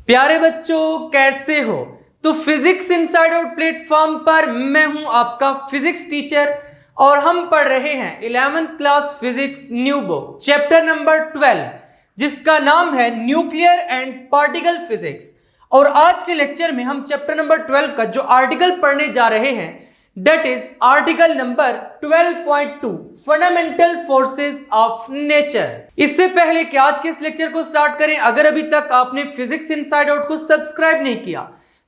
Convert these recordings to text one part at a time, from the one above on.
प्यारे बच्चों कैसे हो। तो फिजिक्स इनसाइड आउट प्लेटफॉर्म पर मैं हूं आपका फिजिक्स टीचर और हम पढ़ रहे हैं 11th class physics new book chapter number 12 जिसका नाम है न्यूक्लियर एंड पार्टिकल फिजिक्स। और आज के लेक्चर में हम चैप्टर नंबर 12 का जो आर्टिकल पढ़ने जा रहे हैं that is article number 12.2 fundamental forces of nature. इससे पहले कि आज के इस लेक्चर को स्टार्ट करें, अगर अभी तक आपने फिजिक्स इनसाइड आउट को सब्सक्राइब नहीं किया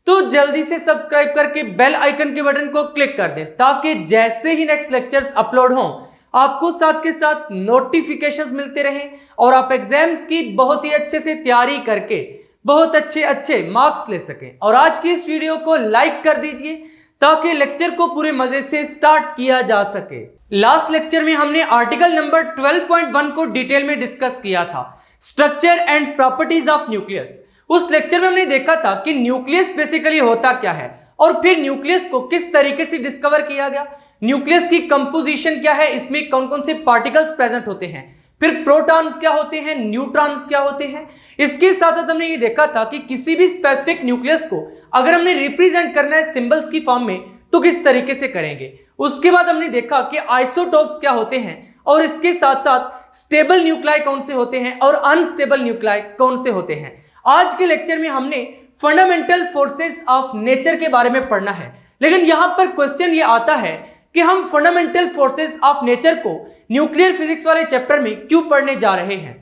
तो जल्दी से सब्सक्राइब करके बेल आइकन के बटन को क्लिक कर दें ताकि जैसे ही नेक्स्ट लेक्चर्स अपलोड हों आपको साथ के साथ नोटिफिकेशंस मिलते रहें और आप एग्जाम्स की बहुत ही अच्छे से तैयारी करके बहुत अच्छे मार्क्स ले सकें। और आज की इस वीडियो को लाइक कर दीजिए ताकि लेक्चर को पूरे मजे से स्टार्ट किया जा सके। लास्ट लेक्चर में हमने आर्टिकल नंबर 12.1 को डिटेल में डिस्कस किया था, structure and properties of nucleus. उस लेक्चर में हमने देखा था कि न्यूक्लियस बेसिकली होता क्या है और फिर न्यूक्लियस को किस तरीके से डिस्कवर किया गया, न्यूक्लियस की कंपोजिशन क्या है, इसमें कौन कौन से पार्टिकल्स प्रेजेंट होते हैं, फिर प्रोटॉन्स क्या होते हैं, न्यूट्रॉन्स क्या होते हैं। इसके साथ साथ हमने ये देखा था कि किसी भी स्पेसिफिक न्यूक्लियस को अगर हमने रिप्रेजेंट करना है सिंबल्स की फॉर्म में तो किस तरीके से करेंगे। उसके बाद हमने देखा कि आइसोटोप्स क्या होते हैं और इसके साथ साथ स्टेबल न्यूक्लाई कौन से होते हैं और अनस्टेबल न्यूक्लाई कौन से होते हैं। आज के लेक्चर में हमने फंडामेंटल फोर्सेस ऑफ नेचर के बारे में पढ़ना है, लेकिन यहां पर क्वेश्चन ये आता है कि हम फंडामेंटल फोर्सेस ऑफ नेचर को न्यूक्लियर फिजिक्स वाले चैप्टर में क्यों पढ़ने जा रहे हैं।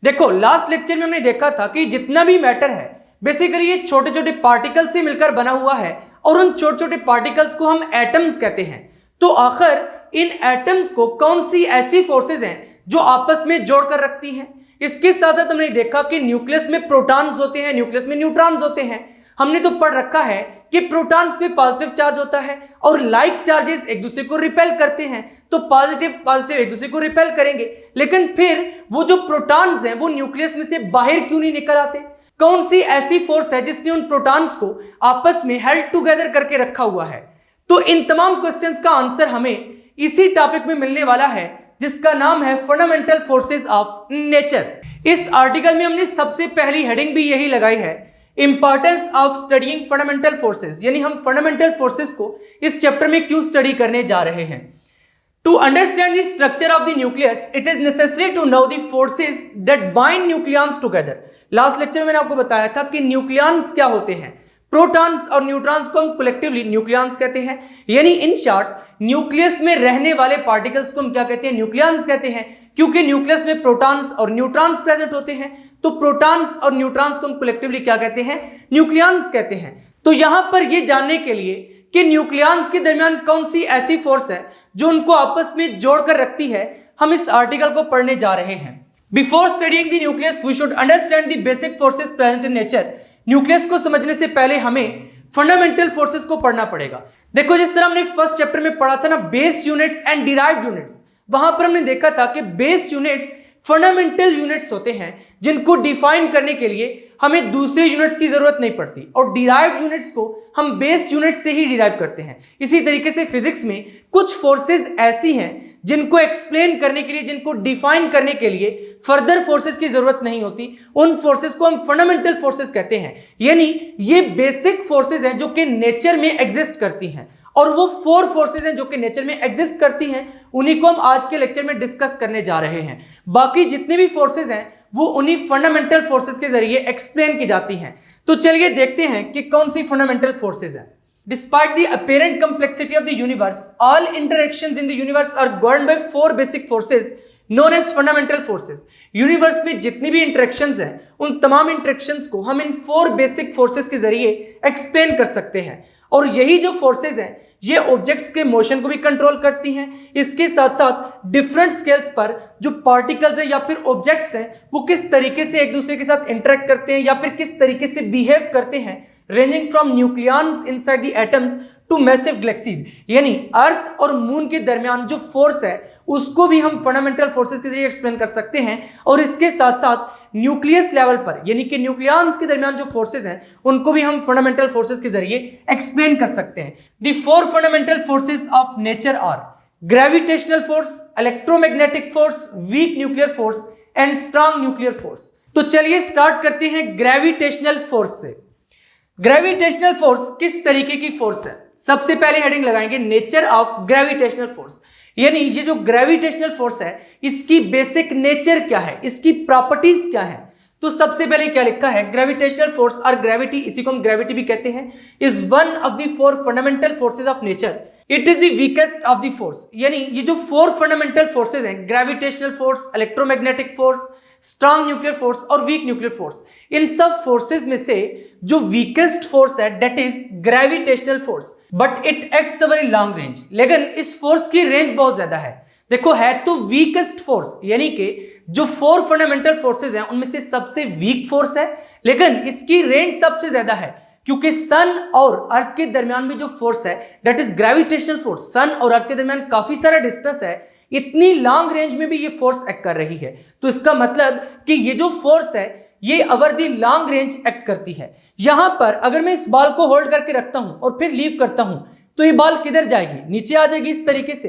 देखो, लास्ट लेक्चर में हमने देखा था कि जितना भी मैटर है बेसिकली ये छोटे छोटे पार्टिकल से मिलकर बना हुआ है और उन छोटे छोटे पार्टिकल्स को हम एटम्स कहते हैं। तो आखिर इन एटम्स को कौन सी ऐसी फोर्सेस हैं जो आपस में जोड़कर रखती हैं। इसके साथ साथ हमने देखा कि न्यूक्लियस में प्रोटॉन्स होते हैं, न्यूक्लियस में न्यूट्रॉन्स होते हैं। हमने तो पढ़ रखा है कि प्रोटॉन्स पे पॉजिटिव चार्ज होता है और लाइक चार्जेस एक दूसरे को रिपेल करते हैं, तो पॉजिटिव एक दूसरे को रिपेल करेंगे। लेकिन फिर वो जो प्रोटॉन्स हैं वो न्यूक्लियस में से बाहर क्यों नहीं निकल आते? कौन सी ऐसी फोर्स है जिसने उन प्रोटॉन्स को आपस में हेल्ड टुगेदर करके रखा हुआ है? तो इन तमाम क्वेश्चंस का आंसर हमें इसी टॉपिक में मिलने वाला है जिसका नाम है फंडामेंटल फोर्सेस ऑफ नेचर। इस आर्टिकल में हमने सबसे पहली हेडिंग भी यही लगाई है, importance of studying fundamental forces, यानी हम फंडामेंटल फोर्सेस को इस चैप्टर में क्यों स्टडी करने जा रहे हैं। To understand the structure of the nucleus it is necessary to know the forces that bind nucleons together. Last lecture में मैंने आपको बताया था कि न्यूक्लियॉन्स क्या होते हैं। प्रोटॉन्स और न्यूट्रॉन्स को हम कलेक्टिवली न्यूक्लियॉन्स कहते हैं, यानी इन शॉर्ट न्यूक्लियस में रहने वाले पार्टिकल्स को हम क्या कहते हैं, न्यूक्लियॉन्स कहते हैं। क्योंकि न्यूक्लियस में प्रोटॉन्स और न्यूट्रॉन्स प्रेजेंट होते हैं तो प्रोटॉन्स और न्यूट्रॉन्स को हम कलेक्टिवली क्या कहते हैं, न्यूक्लियॉन्स कहते हैं। तो यहां पर यह जानने के लिए कि न्यूक्लियॉन्स के दरमियान कौन सी ऐसी फोर्स है जो उनको आपस में जोड़कर रखती है, हम इस आर्टिकल को पढ़ने जा रहे हैं। Before studying the nucleus we should understand the basic forces present in nature. Nucleus को समझने से पहले हमें फंडामेंटल फोर्सेस को पढ़ना पड़ेगा। देखो, जिस तरह हमने फर्स्ट चैप्टर में पढ़ा था ना base units and derived units, वहां पर हमने देखा था कि बेस यूनिट्स फंडामेंटल यूनिट्स होते हैं जिनको डिफाइन करने के लिए हमें दूसरे यूनिट्स की जरूरत नहीं पड़ती और डिराइव्ड यूनिट्स को हम बेस यूनिट्स से ही डिराइव करते हैं। इसी तरीके से फिजिक्स में कुछ फोर्सेस ऐसी हैं जिनको एक्सप्लेन करने के लिए, जिनको डिफाइन करने के लिए फर्दर फोर्सेस की जरूरत नहीं होती, उन फोर्सेस को हम फंडामेंटल फोर्सेस कहते हैं। यानी ये बेसिक फोर्सेस हैं जो कि नेचर में एग्जिस्ट करती हैं और वो 4 फोर्सेस हैं जो कि नेचर में एग्जिस्ट करती हैं, उन्हीं को हम आज के लेक्चर में डिस्कस करने जा रहे हैं। बाकी जितनी भी फोर्सेस हैं वो उन्हीं फंडामेंटल फोर्सेस के जरिए एक्सप्लेन की जाती हैं। तो चलिए देखते हैं कि कौन सी फंडामेंटल फोर्सेस हैं। Despite the apparent complexity of the universe, all interactions in the universe are governed by 4 basic forces known as fundamental forces. Universe में जितनी भी इंटरेक्शंस हैं उन तमाम इंटरेक्शंस को हम इन 4 बेसिक फोर्सेस के जरिए एक्सप्लेन कर सकते हैं और यही जो फोर्सेस हैं ये ऑब्जेक्ट्स के मोशन को भी कंट्रोल करती हैं। इसके साथ साथ डिफरेंट स्केल्स पर जो पार्टिकल्स हैं या फिर ऑब्जेक्ट्स हैं वो किस तरीके से एक दूसरे के साथ इंटरेक्ट करते हैं या फिर किस तरीके से बिहेव करते हैं, ranging from nucleons inside the atoms to massive galaxies, यानी अर्थ और मून के दरमियान जो फोर्स है उसको भी हम फंडामेंटल फोर्सेस के जरिए एक्सप्लेन कर सकते हैं। और इसके साथ साथ न्यूक्लियस लेवल पर यानी कि न्यूक्लियॉन्स के दरमियान जो फोर्सेस हैं उनको भी हम फंडामेंटल फोर्सेस के जरिए एक्सप्लेन कर सकते हैं। The 4 fundamental forces of nature are gravitational force, electromagnetic force, weak nuclear force and strong nuclear force. तो चलिए स्टार्ट करते हैं ग्रेविटेशनल फोर्स से। ग्रेविटेशनल फोर्स किस तरीके की फोर्स है? सबसे पहले हेडिंग लगाएंगे नेचर ऑफ ग्रेविटेशनल फोर्स, यानी ये जो ग्रेविटेशनल फोर्स है इसकी बेसिक नेचर क्या है, इसकी प्रॉपर्टीज क्या है। तो सबसे पहले क्या लिखा है, ग्रेविटेशनल फोर्स और ग्रेविटी, इसी को हम ग्रेविटी भी कहते हैं, is one of the four fundamental forces of nature. It is the weakest of the force, यानी ये जो फोर फंडामेंटल फोर्सेज हैं, gravitational force, electromagnetic force, strong nuclear force और वीक न्यूक्लियर फोर्स, इन सब फोर्सेज में से जो वीकेस्ट फोर्स है that is gravitational force, but it acts a very long range. लेकिन इस फोर्स की रेंज बहुत ज्यादा है। देखो है तो वीकेस्ट फोर्स, यानी कि जो फोर फंडामेंटल फोर्सेज हैं उनमें से सबसे वीक फोर्स है, लेकिन इसकी रेंज सबसे ज्यादा है क्योंकि सन और अर्थ के दरमियान में जो फोर्स है दैट इज ग्रेविटेशनल फोर्स, सन और अर्थ के दरमियान काफी सारा डिस्टेंस है, इतनी लॉन्ग रेंज में भी ये फोर्स एक्ट कर रही है। तो इसका मतलब कि ये जो फोर्स है ये over the long range act करती है। यहां पर अगर मैं इस बॉल को होल्ड करके रखता हूं और फिर लीव करता हूं तो ये बॉल किधर जाएगी, नीचे आ जाएगी इस तरीके से।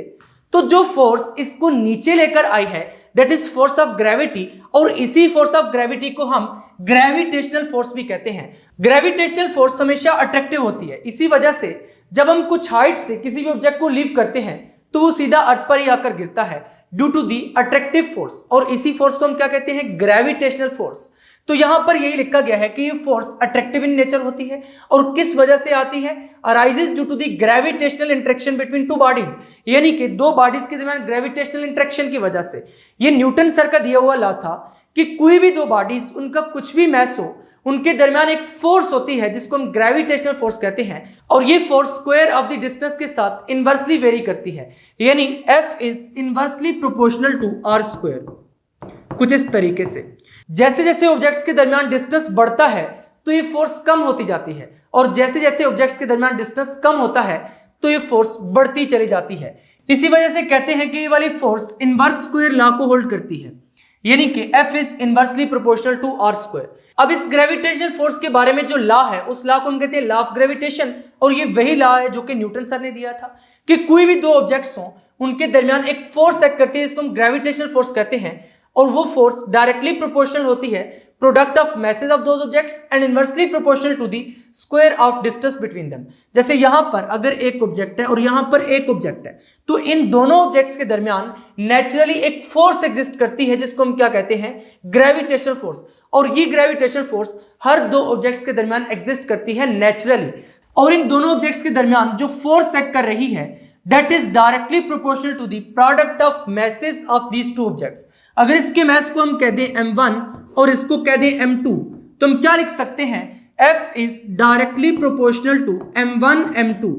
तो जो फोर्स इसको नीचे लेकर आई है that is force of gravity, और इसी फोर्स ऑफ ग्रेविटी को हम ग्रेविटेशनल फोर्स भी कहते हैं। ग्रेविटेशनल फोर्स हमेशा अट्रैक्टिव होती है, इसी वजह से जब हम कुछ हाइट से किसी भी ऑब्जेक्ट को लीव करते हैं तो वो सीधा अर्थ पर ही आकर गिरता है due to the attractive force, और इसी फोर्स को हम क्या कहते हैं, ग्रेविटेशनल फोर्स। तो यहां पर यही लिखा गया है कि ये फोर्स अट्रैक्टिव इन नेचर होती है और किस वजह से आती है, arises due to the gravitational interaction between two bodies, यानी कि दो बॉडीज के दरमियान ग्रेविटेशनल इंटरेक्शन की वजह से। ये न्यूटन सर का दिया हुआ लॉ था कि कोई भी दो बॉडीज, उनका कुछ भी मैस हो, उनके दरमियान एक फोर्स होती है जिसको हम ग्रेविटेशनल फोर्स कहते हैं, और ये force square of the distance के साथ इनवर्सली वेरी करती है, यानी F is inversely proportional to R square. कुछ इस तरीके से जैसे जैसे ऑब्जेक्ट्स के दरमियान डिस्टेंस बढ़ता है तो ये फोर्स कम होती जाती है, और जैसे जैसे ऑब्जेक्ट्स के दरमियान डिस्टेंस कम होता है तो ये फोर्स बढ़ती चली जाती है। इसी वजह से कहते हैं कि ये वाली फोर्स इनवर्स स्क्वायर लॉ को होल्ड करती है, यानी कि F is inversely proportional to R square. अब इस ग्रेविटेशनल फोर्स के बारे में जो लॉ है उस लॉ को हम कहते हैं लॉ ऑफ ग्रेविटेशन, और ये वही लॉ है जो कि न्यूटन सर ने दिया था कि कोई भी दो ऑब्जेक्ट्स हों उनके दरमियान एक फोर्स एक्ट करती है जिसको हम ग्रेविटेशनल फोर्स कहते हैं, और वो फोर्स डायरेक्टली प्रोपोर्शनल होती है product of masses of those objects and inversely proportional to the square of distance between them. जैसे यहां पर अगर एक ऑब्जेक्ट है और यहां पर एक ऑब्जेक्ट है तो इन दोनों ऑब्जेक्ट्स के दरमियान नेचुरली एक फोर्स एग्जिस्ट करती है जिसको हम क्या कहते हैं, ग्रेविटेशनल फोर्स, और ये ग्रेविटेशनल फोर्स हर दो ऑब्जेक्ट्स के दरमियान एग्जिस्ट करती है नेचुरली, और इन दोनों ऑब्जेक्ट्स के दरमियान जो फोर्स एक्ट कर रही है that is directly proportional to the product of masses of these two objects. अगर इसके मैस को हम कह दें m1 और इसको कह दें m2 तो हम क्या लिख सकते हैं, F is directly proportional to m1 m2,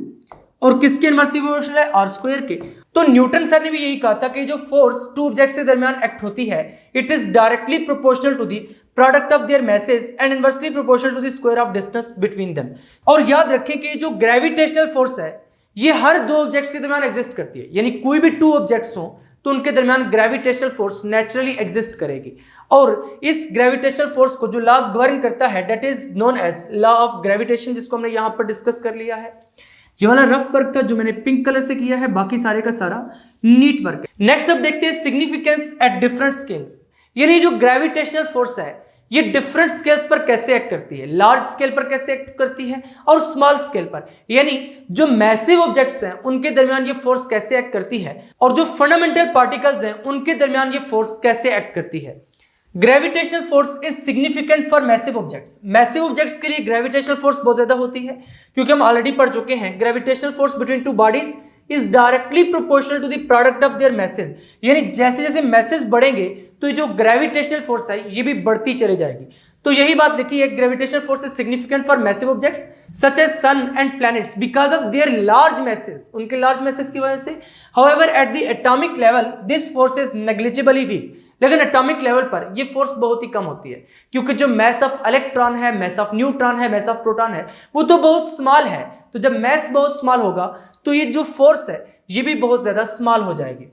और किसके इनवर्सली प्रोपोर्शनल है, R स्क्वायर के। तो न्यूटन सर ने भी यही कहा था कि जो फोर्स टू ऑब्जेक्ट्स के दरमियान एक्ट होती है it is directly proportional to the product of their masses and inversely proportional to the square of distance between them. और याद रखें कि जो ग्रेविटेशनल फोर्स है ये हर दो ऑब्जेक्ट्स के दरमियान एग्जिस्ट करती है, यानी कोई भी टू ऑब्जेक्ट्स हो तो उनके दरमियान ग्रेविटेशनल फोर्स नेचुरली एग्जिस्ट करेगी, और इस ग्रेविटेशनल फोर्स को जो लॉ गवर्न करता है that is known as law of gravitation, जिसको हमने यहां पर डिस्कस कर लिया है। ये वाला रफ वर्क था जो मैंने पिंक कलर से किया है, बाकी सारे का सारा नीट वर्क है। नेक्स्ट अब देखते हैं सिग्निफिकेंस एट डिफरेंट स्केल्स, यानी जो ग्रेविटेशनल फोर्स है ये डिफरेंट स्केल्स पर कैसे एक्ट करती है, लार्ज स्केल पर कैसे एक्ट करती है और स्मॉल स्केल पर, यानी जो मैसिव ऑब्जेक्ट्स हैं उनके दरमियान ये फोर्स कैसे एक्ट करती है, और जो फंडामेंटल पार्टिकल्स हैं उनके दरमियान ये फोर्स कैसे एक्ट करती है। Gravitational force is significant for massive objects. Massive objects के लिए ग्रेविटेशनल फोर्स बहुत ज्यादा होती है, क्योंकि हम ऑलरेडी पढ़ चुके हैं gravitational force between two bodies is directly proportional to the product of their masses, यानी जैसे जैसे मैसेज बढ़ेंगे तो जो ग्रेविटेशनल फोर्स है ये भी बढ़ती चली जाएगी। तो यही बात लिखी है, gravitational force is significant for massive objects such as sun and planets because of their large masses, उनके लार्ज मैसेज की वजह से। However at the atomic level this force is negligibly weak, लेकिन एटॉमिक लेवल पर ये force बहुत ही कम होती है, क्योंकि जो मैस ऑफ इलेक्ट्रॉन है, मैस ऑफ न्यूट्रॉन है, मैस ऑफ प्रोटॉन है, वो तो बहुत स्मॉल है। तो जब मैस बहुत स्मॉल होगा तो ये जो फोर्स है ये भी बहुत ज्यादा स्मॉल हो जाएगी।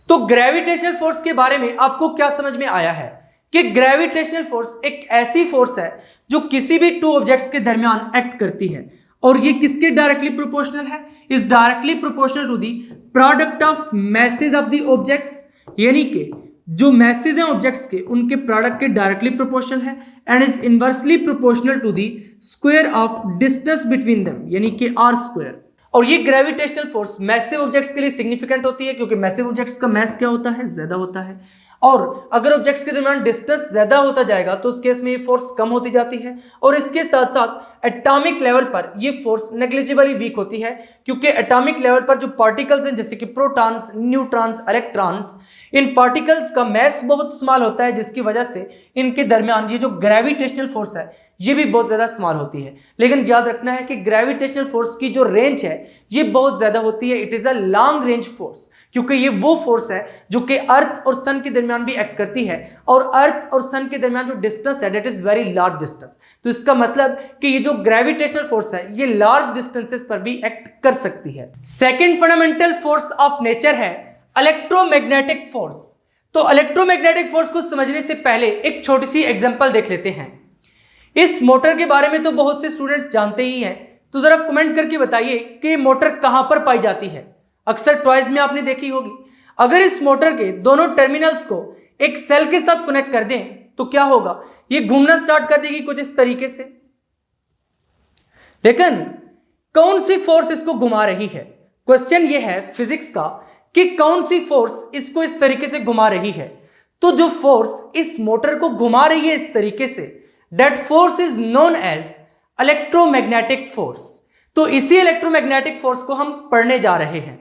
तो ग्रेविटेशनल फोर्स के बारे में आपको क्या समझ में आया है कि ग्रेविटेशनल फोर्स एक ऐसी फोर्स है जो किसी भी टू ऑब्जेक्ट्स के दरमियान एक्ट करती है, और ये किसके डायरेक्टली प्रोपोर्शनल है, is directly proportional to the product of masses of the objects, यानी कि जो मैसेज हैं ऑब्जेक्ट्स के उनके प्रोडक्ट के डायरेक्टली प्रोपोर्शनल है and is inversely proportional to the square of distance between them, यानी कि आर स्क्वायर। और ये ग्रेविटेशनल फोर्स मैसिव ऑब्जेक्ट्स के लिए सिग्निफिकेंट होती है क्योंकि मैसिव ऑब्जेक्ट्स का मैस क्या होता है, ज्यादा होता है, और अगर ऑब्जेक्ट्स के दरमियान डिस्टेंस ज्यादा होता जाएगा तो उस केस में ये फोर्स कम होती जाती है। और इसके साथ साथ एटॉमिक लेवल पर ये फोर्स नेग्लिजिबली वीक होती है क्योंकि एटॉमिक लेवल पर जो पार्टिकल्स हैं जैसे कि प्रोटॉन्स, न्यूट्रॉन्स, इलेक्ट्रॉन्स, इन पार्टिकल्स का मैस बहुत स्मॉल होता है जिसकी वजह से इनके दरमियान ये जो ग्रेविटेशनल फोर्स है ये भी बहुत ज्यादा स्मॉल होती है। लेकिन याद रखना है कि ग्रेविटेशनल फोर्स की जो रेंज है ये बहुत ज्यादा होती है, it is a long range force, क्योंकि ये वो फोर्स है जो कि अर्थ और सन के दरमियान भी एक्ट करती है और अर्थ और सन के दरमियान जो डिस्टेंस है that is very large distance. तो इसका मतलब कि ये जो ग्रेविटेशनल फोर्स है ये लार्ज डिस्टेंसेस पर भी एक्ट कर सकती है। Second fundamental force of nature है इलेक्ट्रोमैग्नेटिक फोर्स। तो इलेक्ट्रोमैग्नेटिक फोर्स को समझने से पहले एक छोटी सी एग्जांपल देख लेते हैं। इस मोटर के बारे में तो बहुत से स्टूडेंट्स जानते ही हैं, तो जरा कमेंट करके बताइए कि मोटर कहां पर पाई जाती है। अक्सर टॉयज में आपने देखी होगी। अगर इस मोटर के दोनों टर्मिनल्स को एक सेल के साथ कनेक्ट कर दें तो क्या होगा, ये घूमना स्टार्ट कर देगी कुछ इस तरीके से। लेकिन कौन सी फोर्स इसको घुमा रही है? क्वेश्चन ये है फिजिक्स का कि कौन सी फोर्स इसको इस तरीके से घुमा रही है। तो जो फोर्स इस मोटर को घुमा रही है इस तरीके से, that force is known as electromagnetic force. तो इसी इलेक्ट्रोमैग्नेटिक फोर्स को हम पढ़ने जा रहे हैं।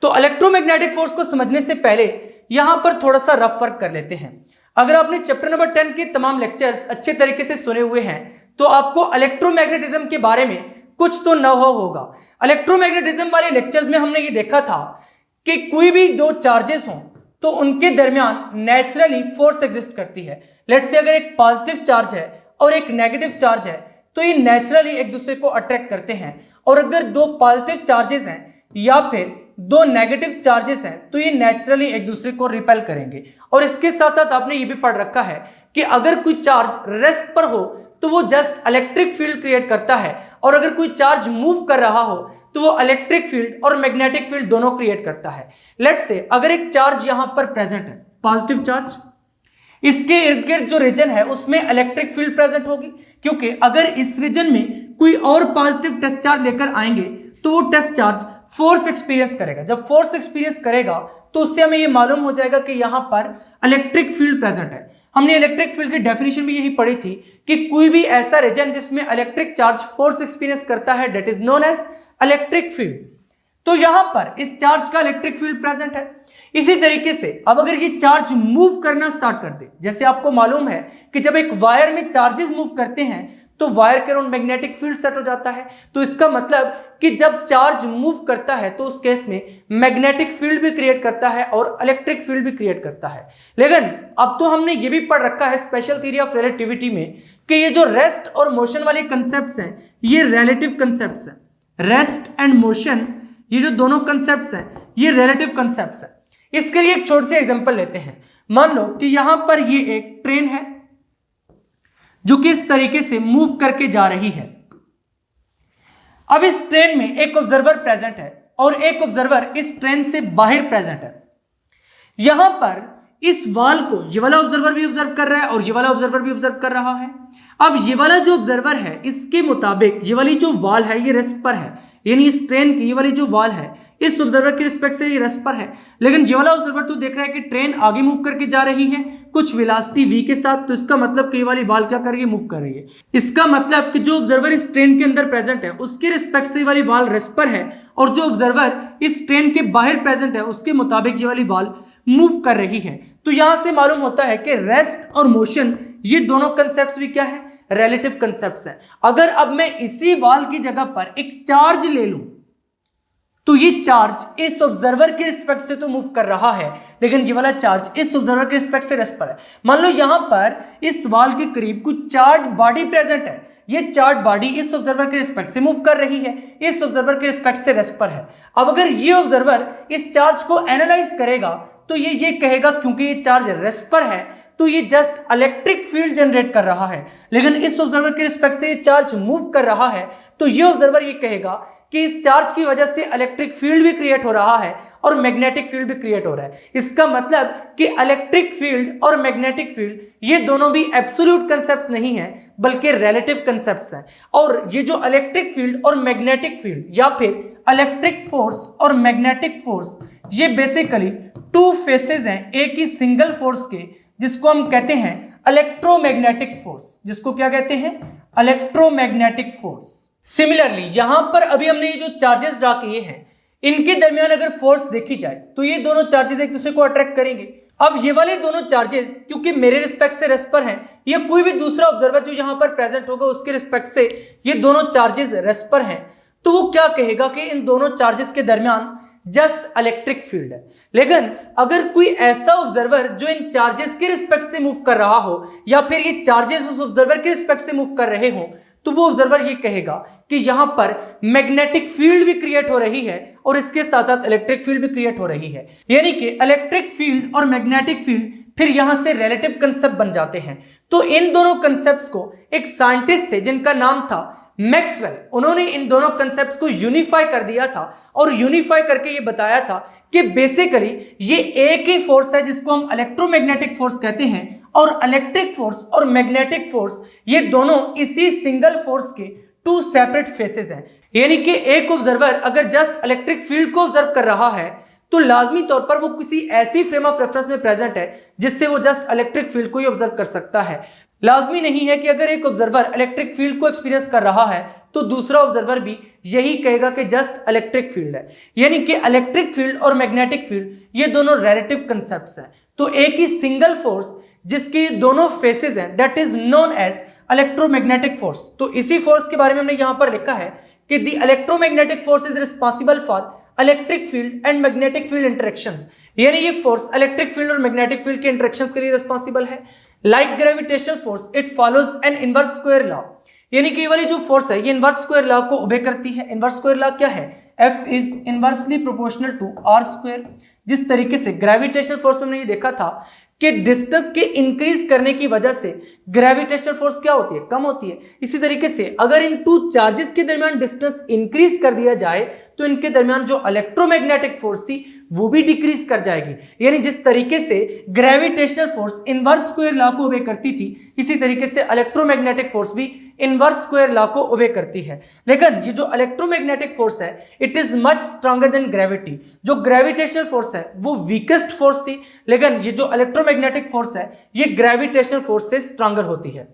तो इलेक्ट्रोमैग्नेटिक फोर्स को समझने से पहले यहां पर थोड़ा सा रफ वर्क कर लेते हैं। अगर आपने चैप्टर नंबर 10 के तमाम लेक्चर्स अच्छे तरीके से सुने हुए हैं तो आपको इलेक्ट्रोमैग्नेटिज्म के बारे में कुछ तो नो-हाउ होगा। इलेक्ट्रोमैग्नेटिज्म वाले लेक्चर्स में हमने ये देखा था कि कोई भी दो चार्जेस हों तो उनके दरमियान नेचुरली फोर्स एग्जिस्ट करती है। लेट्स से अगर एक पॉजिटिव चार्ज है और एक नेगेटिव चार्ज है तो ये नेचुरली एक दूसरे को अट्रैक्ट करते हैं, और अगर दो पॉजिटिव चार्जेस हैं या फिर दो नेगेटिव चार्जेस हैं तो ये नेचुरली एक दूसरे को रिपेल करेंगे। और इसके साथ साथ आपने ये भी पढ़ रखा है कि अगर कोई चार्ज रेस्ट पर हो तो वो जस्ट इलेक्ट्रिक फील्ड क्रिएट करता है, और अगर कोई चार्ज मूव कर रहा हो तो वो इलेक्ट्रिक फील्ड और मैग्नेटिक फील्ड दोनों क्रिएट करता है। लेट्स से अगर एक चार्ज यहां पर प्रेजेंट है, पॉजिटिव चार्ज, इसके इर्द गिर्द जो रीजन है उसमें इलेक्ट्रिक फील्ड प्रेजेंट होगी, क्योंकि अगर इस रीजन में कोई और पॉजिटिव टेस्ट चार्ज लेकर आएंगे तो वो टेस्ट चार्ज फोर्स एक्सपीरियंस करेगा। जब फोर्स एक्सपीरियंस करेगा तो उससे हमें ये मालूम हो जाएगा कि यहां पर इलेक्ट्रिक फील्ड प्रेजेंट है। हमने इलेक्ट्रिक फील्ड की डेफिनेशन भी यही पढ़ी थी कि कोई भी ऐसा रीजन जिसमें इलेक्ट्रिक चार्ज फोर्स एक्सपीरियंस करता है that is known as electric field. तो यहां पर इस चार्ज का इलेक्ट्रिक फील्ड प्रेजेंट है। इसी तरीके से अब अगर ये चार्ज मूव करना स्टार्ट कर दे, जैसे आपको मालूम है कि जब एक वायर में चार्जेस मूव करते हैं तो वायर के अराउंड मैग्नेटिक फील्ड सेट हो जाता है। तो इसका मतलब कि जब चार्ज मूव करता है तो उस केस में मैग्नेटिक फील्ड भी क्रिएट करता है और इलेक्ट्रिक फील्ड भी क्रिएट करता है। लेकिन अब तो हमने ये भी पढ़ रखा है स्पेशल थ्योरी ऑफ रिलेटिविटी में कि ये जो रेस्ट और मोशन वाले कंसेप्ट्स हैं ये रिलेटिव कंसेप्ट्स हैं। रेस्ट एंड मोशन ये जो दोनों कंसेप्ट्स हैं ये रिलेटिव कंसेप्ट्स हैं। इसके लिए एक छोटी सी एग्जांपल लेते हैं। मान लो कि यहां पर ये एक ट्रेन है जो कि इस तरीके से मूव करके जा रही है। अब इस ट्रेन में एक ऑब्जर्वर प्रेजेंट है और एक ऑब्जर्वर इस ट्रेन से बाहर प्रेजेंट है। यहां पर इस वाल को ये वाला ऑब्जर्वर भी ऑब्जर्व कर रहा है और ये वाला ऑब्जर्वर भी ऑब्जर्व कर रहा है। अब ये वाला जो ऑब्जर्वर है इसके मुताबिक ये वाली जो वाल है ये रेस्ट पर है, यानी इस ट्रेन की ये वाली जो वाल है इस ऑब्जर्वर के रिस्पेक्ट से ये रेस्ट पर है। लेकिन ये वाला ऑब्जर्वर तो देख रहा है कि ट्रेन आगे मूव करके जा रही है कुछ वेलोसिटी v के साथ, तो इसका मतलब कि ये वाली वाल क्या कर रही है, मूव कर रही है। इसका मतलब कि जो ऑब्जर्वर इस ट्रेन के अंदर प्रेजेंट है उसके रिस्पेक्ट से ये वाली वाल रेस्ट पर है, और जो ऑब्जर्वर इस ट्रेन के बाहर प्रेजेंट है उसके मुताबिक ये वाली वाल मूव कर रही है। तो यहां से मालूम होता है कि रेस्ट और मोशन ये दोनों कंसेप्ट भी क्या है, रिलेटिव कंसेप्ट्स हैं। अगर अब मैं इसी वाल की जगह पर एक चार्ज ले लूं तो ये चार्ज इस ऑब्जर्वर के रिस्पेक्ट से तो मूव कर रहा है, लेकिन ये वाला चार्ज इस ऑब्जर्वर के रिस्पेक्ट से रेस्ट पर है। मान लो यहां पर इस वाल के करीब कुछ चार्ज बॉडी प्रेजेंट है, ये चार्ज बॉडी इस ऑब्जर्वर के रिस्पेक्ट से मूव कर रही है, इस ऑब्जर्वर के रिस्पेक्ट से रेस्ट पर है। अब अगर ये ऑब्जर्वर इस चार्ज को एनालाइज करेगा तो ये कहेगा क्योंकि ये चार्ज रेस्ट पर है तो ये जस्ट इलेक्ट्रिक फील्ड जनरेट कर रहा है, लेकिन इस ऑब्जर्वर के रिस्पेक्ट से ये चार्ज मूव कर रहा है तो ये ऑब्जर्वर ये कहेगा कि इस चार्ज की वजह से इलेक्ट्रिक फील्ड भी क्रिएट हो रहा है और मैग्नेटिक फील्ड भी क्रिएट हो रहा है। इसका मतलब कि इलेक्ट्रिक फील्ड और मैग्नेटिक फील्ड ये दोनों भी एब्सोल्यूट कंसेप्ट्स नहीं है बल्कि रिलेटिव कंसेप्ट्स हैं। और ये जो इलेक्ट्रिक फील्ड और मैग्नेटिक फील्ड या फिर इलेक्ट्रिक फोर्स और मैग्नेटिक फोर्स ये बेसिकली टू फेसेस हैं एक ही सिंगल फोर्स के, जिसको हम कहते हैं इलेक्ट्रोमैग्नेटिक फोर्स। जिसको क्या कहते हैं? Electromagnetic force. सिमिलरली यहां पर अभी हमने ये जो चार्जेस ड्रा किए हैं इनके दरमियान अगर फोर्स देखी जाए तो ये दोनों चार्जेस एक दूसरे को अट्रैक्ट करेंगे। अब ये वाले दोनों चार्जेस क्योंकि मेरे रिस्पेक्ट से रेस्ट पर हैं या कोई भी दूसरा ऑब्जर्वर जो यहां पर प्रेजेंट होगा उसके रिस्पेक्ट से ये दोनों चार्जेस रेस्ट पर हैं, तो वो क्या कहेगा कि इन दोनों चार्जेस के दरमियान जस्ट इलेक्ट्रिक फील्ड है। लेकिन अगर कोई ऐसा ऑब्जर्वर जो इन चार्जेस के रिस्पेक्ट से मूव कर रहा हो या फिर ये चार्जेस उस ऑब्जर्वर के रिस्पेक्ट से मूव कर रहे हो तो वो ऑब्जर्वर ये कहेगा कि यहां पर मैग्नेटिक फील्ड भी क्रिएट हो रही है और इसके साथ साथ इलेक्ट्रिक फील्ड भी क्रिएट हो रही है। यानी कि इलेक्ट्रिक फील्ड और मैग्नेटिक फील्ड फिर यहां से रिलेटिव कंसेप्ट बन जाते हैं। तो इन दोनों कंसेप्ट्स को एक साइंटिस्ट थे जिनका नाम था मैक्सवेल, उन्होंने इन दोनों कंसेप्ट्स को यूनिफाई कर दिया था और यूनिफाई करके ये बताया था कि बेसिकली ये एक ही फोर्स है जिसको हम इलेक्ट्रोमैग्नेटिक फोर्स कहते हैं और इलेक्ट्रिक फोर्स और मैग्नेटिक फोर्स ये दोनों इसी सिंगल फोर्स के टू सेपरेट फेसेस हैं। यानी कि एक ऑब्जर्वर अगर जस्ट इलेक्ट्रिक फील्ड को ऑब्जर्व कर रहा है तो लाजमी तौर पर वो किसी ऐसी फ्रेम ऑफ रेफरेंस में प्रेजेंट है जिससे वो जस्ट इलेक्ट्रिक फील्ड को ही ऑब्जर्व कर सकता है। लाजमी नहीं है कि अगर एक ऑब्जर्वर इलेक्ट्रिक फील्ड को एक्सपीरियंस कर रहा है तो दूसरा ऑब्जर्वर भी यही कहेगा कि जस्ट इलेक्ट्रिक फील्ड है। यानी कि इलेक्ट्रिक फील्ड और मैग्नेटिक फील्ड ये दोनों रिलेटिव कंसेप्ट्स हैं। तो एक ही सिंगल फोर्स जिसके दोनों फेसेस हैं that is known as electromagnetic force. तो इसी फोर्स के बारे में हमने यहां पर लिखा है कि the electromagnetic force is responsible for electric field and magnetic field interactions. यानी ये फोर्स इलेक्ट्रिक फील्ड और मैग्नेटिक फील्ड के इंटरेक्शंस के लिए रिस्पॉन्सिबल है। Like gravitational force it follows N inverse square law. यानी कि ये वाली जो फोर्स है ये इनवर्स स्क्वायर लॉ को ओबे करती है। इनवर्स स्क्वायर लॉ क्या है? F is inversely proportional to R square. जिस तरीके से ग्रेविटेशनल फोर्स में हमने ये देखा था कि डिस्टेंस के इंक्रीज करने की वजह से ग्रेविटेशनल फोर्स क्या होती है? कम होती है। इसी तरीके से अगर इन टू चार्जेस के दरमियान डिस्टेंस इंक्रीज कर दिया जाए तो इनके दरमियान जो इलेक्ट्रोमैग्नेटिक फोर्स थी वो भी डिक्रीज कर जाएगी। यानी जिस तरीके से gravitational force inverse square law को ओबे करती थी इसी तरीके से इलेक्ट्रोमैग्नेटिक फोर्स भी इनवर्स स्क्वायर लॉ को ओबे करती है। लेकिन ये जो इलेक्ट्रोमैग्नेटिक फोर्स है it is much stronger than gravity. जो ग्रेविटेशनल फोर्स है वो वीकेस्ट फोर्स थी, लेकिन ये जो इलेक्ट्रोमैग्नेटिक फोर्स है ये ग्रेविटेशनल फोर्स से स्ट्रॉन्गर होती है।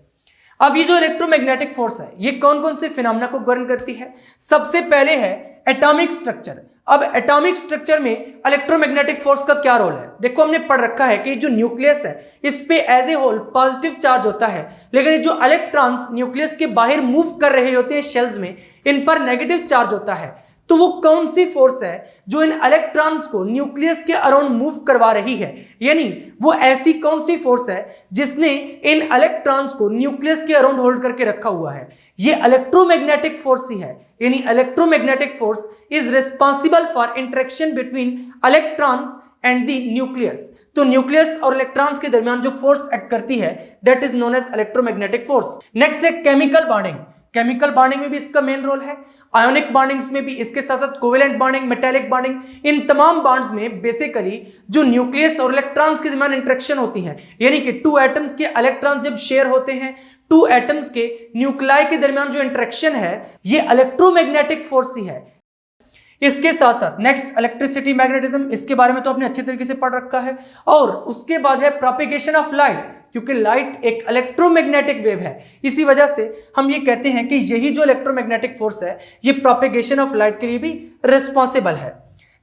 अब ये जो इलेक्ट्रोमैग्नेटिक फोर्स है ये कौन कौन से फिनोमेना को गवर्न करती है? सबसे पहले है एटॉमिक स्ट्रक्चर। अब एटॉमिक स्ट्रक्चर में इलेक्ट्रोमैग्नेटिक फोर्स का क्या रोल है? देखो हमने पढ़ रखा है कि जो न्यूक्लियस है इस पे as a whole positive charge होता है, लेकिन जो इलेक्ट्रॉन्स न्यूक्लियस के बाहर मूव कर रहे होते हैं शेल्स में इन पर नेगेटिव चार्ज होता है। तो वो कौन सी फोर्स है जो इन इलेक्ट्रॉन्स को न्यूक्लियस के अराउंड मूव करवा रही है? यानी वो ऐसी कौन सी फोर्स है जिसने इन इलेक्ट्रॉन्स को न्यूक्लियस के अराउंड होल्ड करके रखा हुआ है? ये इलेक्ट्रोमैग्नेटिक फोर्स ही है। यानी electromagnetic force is responsible for interaction between electrons and the nucleus. तो न्यूक्लियस और इलेक्ट्रॉन्स के दरमियान जो फोर्स एक्ट करती है that is known as electromagnetic force. Next है केमिकल बॉन्डिंग। केमिकल बॉन्डिंग में भी इसका मेन रोल है, आयोनिक बॉन्डिंग्स में भी, इसके साथ साथ कोवेलेंट बॉन्डिंग, मेटालिक बॉन्डिंग, इन तमाम बॉन्ड्स में बेसिकली जो न्यूक्लियस और इलेक्ट्रॉन्स के दरमियान इंटरेक्शन होती है। यानी कि टू एटम्स के इलेक्ट्रॉन्स जब शेयर होते हैं, टू एटम्स के न्यूक्लाई के दरमियान जो इंटरेक्शन है ये इलेक्ट्रोमैग्नेटिक फोर्स ही है। इसके साथ साथ नेक्स्ट इलेक्ट्रिसिटी मैग्नेटिज्म, इसके बारे में तो आपने अच्छे तरीके से पढ़ रखा है। और उसके बाद है प्रोपेगेशन ऑफ लाइट, क्योंकि लाइट एक इलेक्ट्रोमैग्नेटिक वेव है, इसी वजह से हम ये कहते हैं कि यही जो इलेक्ट्रोमैग्नेटिक फोर्स है ये प्रोपेगेशन ऑफ लाइट के लिए भी रिस्पॉन्सिबल है।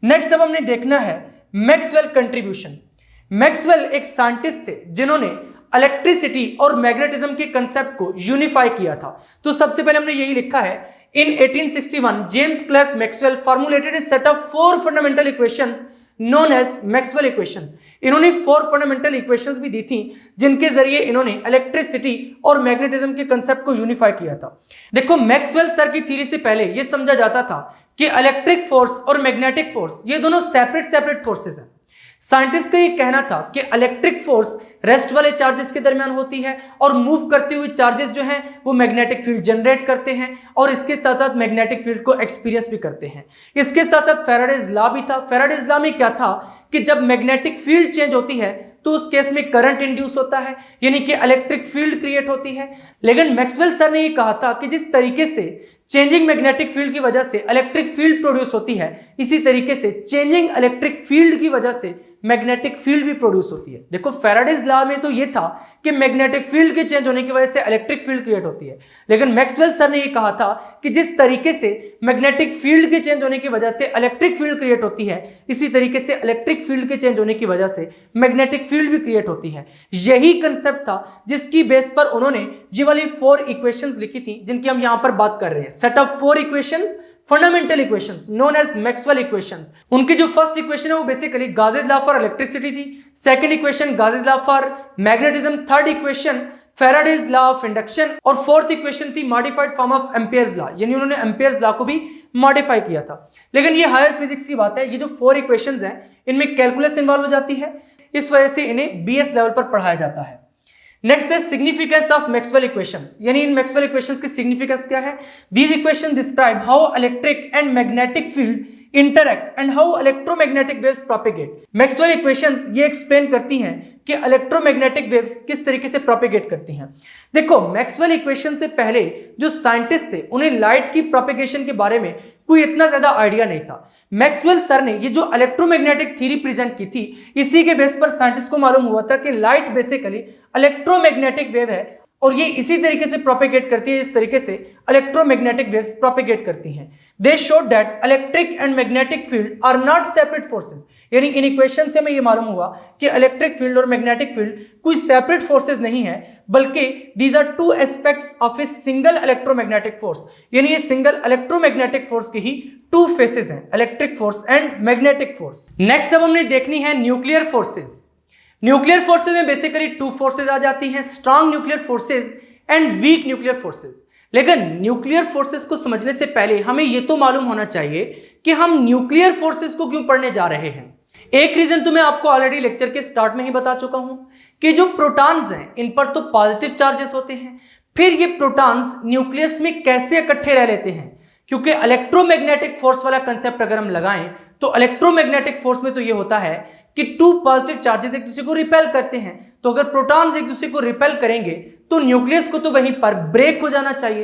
नेक्स्ट अब हमने देखना है मैक्सवेल कंट्रीब्यूशन। मैक्सवेल एक साइंटिस्ट थे जिन्होंने इलेक्ट्रिसिटी और मैग्नेटिज्म के कंसेप्ट को यूनिफाई किया था। तो सबसे पहले हमने यही लिखा है, in 1861 James Clerk Maxwell formulated a set of 4 fundamental equations known as Maxwell equations. इन्होंने 4 फंडामेंटल इक्वेशंस भी दी थी जिनके जरिए इन्होंने इलेक्ट्रिसिटी और मैग्नेटिज्म के कंसेप्ट को यूनिफाई किया था। देखो मैक्सवेल सर की थ्योरी से पहले यह समझा जाता था कि इलेक्ट्रिक फोर्स और मैग्नेटिक फोर्स ये दोनों सेपरेट फोर्सेस हैं। साइंटिस्ट का ये कहना था कि इलेक्ट्रिक फोर्स रेस्ट वाले चार्जेस के दरमियान होती है और मूव करते हुए चार्जेस जो हैं वो मैग्नेटिक फील्ड जनरेट करते हैं और इसके साथ साथ मैग्नेटिक फील्ड को एक्सपीरियंस भी करते हैं। इसके साथ साथ फैराडेज लॉ भी था। फैराडेज लॉ में क्या था कि जब मैग्नेटिक फील्ड चेंज होती है तो उस केस में करंट इंड्यूस होता है, यानी कि इलेक्ट्रिक फील्ड क्रिएट होती है। लेकिन मैक्सवेल सर ने ये कहा था कि जिस तरीके से चेंजिंग मैग्नेटिक फील्ड की वजह से इलेक्ट्रिक फील्ड प्रोड्यूस होती है, इसी तरीके से चेंजिंग इलेक्ट्रिक फील्ड की वजह से मैग्नेटिक फील्ड भी प्रोड्यूस होती है। देखो फैराडेज लॉ में तो ये था कि मैग्नेटिक फील्ड के चेंज होने की वजह से इलेक्ट्रिक फील्ड क्रिएट होती है, लेकिन मैक्सवेल सर ने ये कहा था कि जिस तरीके से मैग्नेटिक फील्ड के चेंज होने की वजह से इलेक्ट्रिक फील्ड क्रिएट होती है, इसी तरीके से इलेक्ट्रिक फील्ड के चेंज होने की वजह से मैग्नेटिक फील्ड भी क्रिएट होती है। यही कंसेप्ट था जिसकी बेस पर उन्होंने ये वाली 4 इक्वेशंस लिखी थी जिनकी हम यहां पर बात कर रहे हैं। Set of 4 equations, fundamental equations known as Maxwell equations. उनकी जो फर्स्ट इक्वेशन है वो basically Gauss's law for electricity थी, second equation Gauss's law for magnetism, third equation Faraday's law of induction और फोर्थ इक्वेशन थी modified form of Ampere's law, यानी उन्होंने Ampere's law को भी मॉडिफाई किया था। लेकिन ये हायर फिजिक्स की बात है, ये जो 4 इक्वेशंस हैं इनमें कैलकुलस इन्वॉल्व हो जाती है, इस वजह से इन्हें बीएस लेवल पर पढ़ाया जाता है। नेक्स्ट है सिग्निफिकेंस ऑफ मैक्सवेल इक्वेशंस, यानी इन मैक्सवेल इक्वेशंस की सिग्निफिकेंस क्या है। These equation describe how electric and magnetic field interact and how electromagnetic waves propagate. Maxwell equations ये एक्सप्लेन करती हैं कि इलेक्ट्रोमैग्नेटिक वेव्स किस तरीके से प्रोपेगेट करती हैं। देखो मैक्सवेल इक्वेशन से पहले जो साइंटिस्ट थे उन्हें लाइट की प्रोपेगेशन के बारे में कोई इतना ज्यादा आइडिया नहीं था। मैक्सवेल सर ने ये जो इलेक्ट्रोमैग्नेटिक थ्योरी प्रेजेंट की थी, इसी के बेस पर साइंटिस्ट को मालूम हुआ था कि लाइट बेसिकली इलेक्ट्रोमैग्नेटिक वेव है और ये इसी तरीके से प्रोपेगेट करती है, इस तरीके से इलेक्ट्रोमैग्नेटिक वेव्स प्रोपेगेट करती हैं। They showed that electric and magnetic field are not separate forces, यानी इन इक्वेशन से हमें ये मालूम हुआ कि इलेक्ट्रिक फील्ड और मैग्नेटिक फील्ड कोई सेपरेट फोर्सेस नहीं है, बल्कि these are 2 aspects of a single electromagnetic force, यानी ये सिंगल इलेक्ट्रोमैग्नेटिक फोर्स के ही 2 फेसेस हैं, electric force and magnetic force. Next अब हमने देखनी है न्यूक्लियर फोर्सेस। न्यूक्लियर फोर्सेस में बेसिकली 2 फोर्सेस आ जाती हैं, strong nuclear forces and week nuclear forces. लेकिन न्यूक्लियर फोर्सेस को समझने से पहले हमें यह तो मालूम होना चाहिए कि हम न्यूक्लियर फोर्सेस को क्यों पढ़ने जा रहे हैं। एक रीजन तो मैं आपको ऑलरेडी लेक्चर के स्टार्ट में ही बता चुका हूं कि जो प्रोटॉन्स हैं इन पर तो पॉजिटिव चार्जेस होते हैं, फिर ये प्रोटॉन्स न्यूक्लियस में कैसे इकट्ठे रह लेते हैं, क्योंकि इलेक्ट्रोमैग्नेटिक फोर्स वाला कंसेप्ट अगर हम लगाएं तो इलेक्ट्रोमैग्नेटिक फोर्स में तो ये होता है कि 2 पॉजिटिव चार्जेस एक दूसरे को रिपेल करते हैं, तो अगर प्रोटॉन्स एक दूसरे को रिपेल करेंगे तो न्यूक्लियस को तो वहीं पर ब्रेक हो जाना चाहिए।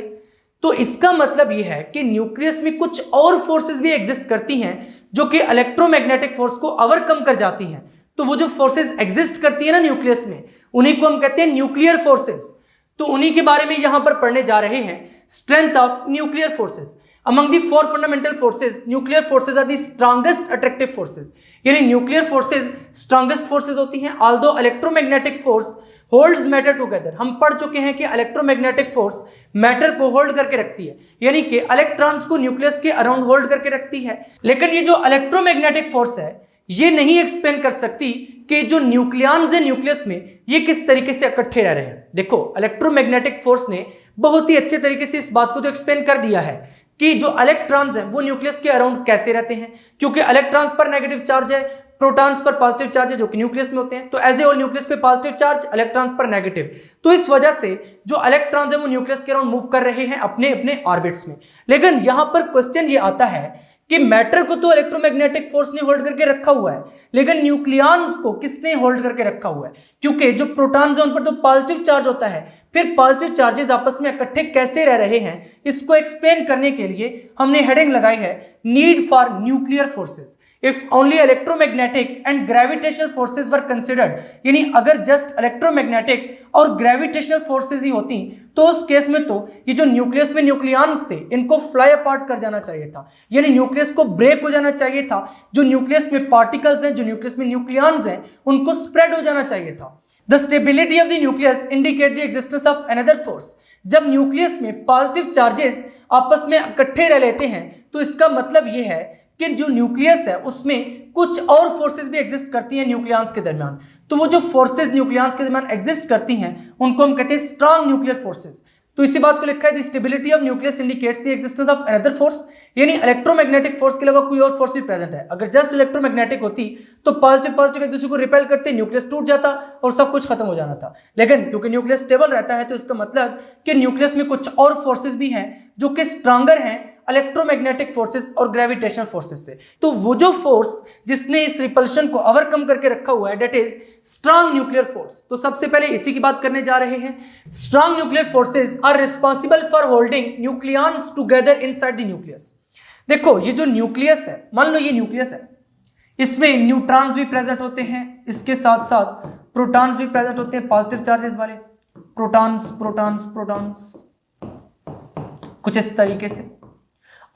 तो इसका मतलब यह है कि न्यूक्लियस में कुछ और फोर्सेस भी एग्जिस्ट करती हैं जो कि इलेक्ट्रोमैग्नेटिक फोर्स को ओवरकम कर जाती हैं। तो वो जो फोर्सेस एग्जिस्ट करती है ना न्यूक्लियस में, उन्हीं को हम कहते हैं न्यूक्लियर फोर्सेस। तो उन्हीं के बारे में यहां पर पढ़ने जा रहे हैं, strength of nuclear forces. Among the 4 fundamental forces, nuclear forces are the strongest attractive forces. यानी न्यूक्लियर फोर्सेज स्ट्रांगेस्ट फोर्सेज होती हैं। Although electromagnetic force holds matter together, हम पढ़ चुके हैं कि इलेक्ट्रोमैग्नेटिक फोर्स मैटर को होल्ड करके रखती है, यानी कि इलेक्ट्रॉन्स को न्यूक्लियस के अराउंड होल्ड करके रखती है। लेकिन ये जो इलेक्ट्रोमैग्नेटिक फोर्स है ये नहीं एक्सप्लेन कर सकती कि जो न्यूक्लियॉन्स है न्यूक्लियस में ये किस तरीके से इकट्ठे रह रहे हैं। देखो इलेक्ट्रोमैग्नेटिक फोर्स ने बहुत ही अच्छे तरीके से इस बात को तो एक्सप्लेन कर दिया है कि जो इलेक्ट्रॉन्स हैं वो न्यूक्लियस के अराउंड कैसे रहते हैं, क्योंकि इलेक्ट्रॉन्स पर नेगेटिव चार्ज है, प्रोटॉन्स पर पॉजिटिव चार्ज है जो कि न्यूक्लियस में होते हैं। तो एज ए होल न्यूक्लियस पे पॉजिटिव चार्ज, इलेक्ट्रॉन्स पर नेगेटिव, तो इस वजह से जो इलेक्ट्रॉन्स हैं वो न्यूक्लियस के अराउंड मूव कर रहे हैं अपने अपने ऑर्बिट्स में। लेकिन यहां पर क्वेश्चन ये आता है कि मैटर को तो इलेक्ट्रोमैग्नेटिक फोर्स ने होल्ड करके रखा हुआ है, लेकिन न्यूक्लियॉन्स को किसने होल्ड करके रखा हुआ है, क्योंकि जो प्रोटॉन्स हैं उन पर तो पॉजिटिव चार्ज होता है। फिर पॉजिटिव चार्जेस आपस में इकट्ठे कैसे रह रहे हैं, इसको एक्सप्लेन करने के लिए हमने हेडिंग लगाई है need for nuclear forces. If only electromagnetic and gravitational forces were considered, यानी अगर जस्ट इलेक्ट्रोमैग्नेटिक और ग्रेविटेशनल फोर्सेस ही होती तो उस केस में तो ये जो न्यूक्लियस में न्यूक्लियॉन्स थे इनको फ्लाई अपार्ट कर जाना चाहिए था, यानी न्यूक्लियस को ब्रेक हो जाना चाहिए था। जो न्यूक्लियस में पार्टिकल्स हैं, जो न्यूक्लियस में न्यूक्लियॉन्स हैं, उनको स्प्रेड हो जाना चाहिए था। The stability of the nucleus indicate the existence of another force. जब न्यूक्लियस में पॉजिटिव चार्जेस आपस में इकट्ठे रह लेते हैं तो इसका मतलब ये है कि जो न्यूक्लियस है उसमें कुछ और फोर्सेस भी एग्जिस्ट करती हैं न्यूक्लियॉन्स के दरमियान। तो वो जो फोर्सेस न्यूक्लियॉन्स के दरमियान एग्जिस्ट करती हैं उनको हम कहते हैं स्ट्रांग न्यूक्लियर फोर्सेस। तो इसी बात को लिखा है the stability of nucleus indicates the existence of another force, यानी इलेक्ट्रोमैग्नेटिक फोर्स के अलावा कोई और फोर्स भी प्रेजेंट है। अगर जस्ट इलेक्ट्रोमैग्नेटिक होती तो पॉजिटिव पॉजिटिव एक दूसरे को रिपेल करते, न्यूक्लियस टूट जाता और सब कुछ खत्म हो जाना था। लेकिन क्योंकि न्यूक्लियस स्टेबल रहता है तो इसका मतलब कि न्यूक्लियस में कुछ और फोर्सेस भी हैं जो कि स्ट्रांगर हैं इलेक्ट्रोमैग्नेटिक फोर्सेस और ग्रेविटेशनल फोर्सेस से। तो वो जो फोर्स जिसने इस रिपल्शन को ओवरकम करके रखा हुआ है that is strong nuclear force. तो सबसे पहले इसी की बात करने जा रहे हैं। Strong nuclear forces are responsible for holding nucleons together inside the nucleus. देखो ये जो न्यूक्लियस है, मान लो ये न्यूक्लियस है, इसमें न्यूट्रॉन्स भी प्रेजेंट होते हैं, इसके साथ साथ प्रोटॉन्स भी प्रेजेंट होते हैं, पॉजिटिव चार्जेस वाले प्रोटॉन्स प्रोटॉन्स प्रोटॉन्स कुछ इस तरीके से,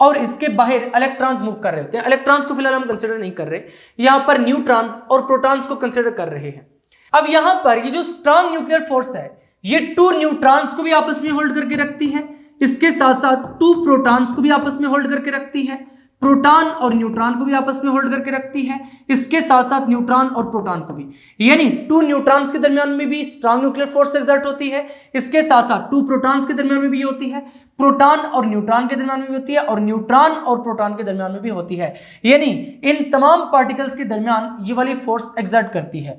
और इसके बाहर इलेक्ट्रॉन्स मूव कर रहे होते हैं। इलेक्ट्रॉन्स को फिलहाल हम कंसीडर नहीं कर रहे, यहां पर न्यूट्रॉन्स और प्रोटॉन्स को कंसीडर कर रहे हैं। अब यहां पर ये जो स्ट्रांग न्यूक्लियर फोर्स है ये 2 न्यूट्रॉन्स को भी आपस में होल्ड करके रखती है, इसके साथ साथ 2 प्रोटॉन्स को भी आपस में होल्ड करके रखती है, प्रोटॉन और न्यूट्रॉन को भी आपस में होल्ड करके रखती है, इसके साथ साथ न्यूट्रॉन और प्रोटॉन को भी, यानी 2 न्यूट्रॉन्स के दरमियान में भी स्ट्रांग न्यूक्लियर फोर्स एक्सर्ट होती है, इसके साथ साथ 2 प्रोटॉन्स के दरमियान में भी होती है, प्रोटॉन और न्यूट्रॉन के दरमियान में भी होती है, और न्यूट्रॉन और प्रोटॉन के दरमियान में भी होती है। यानी इन तमाम पार्टिकल्स के दरमियान ये वाली फोर्स एक्सर्ट करती है,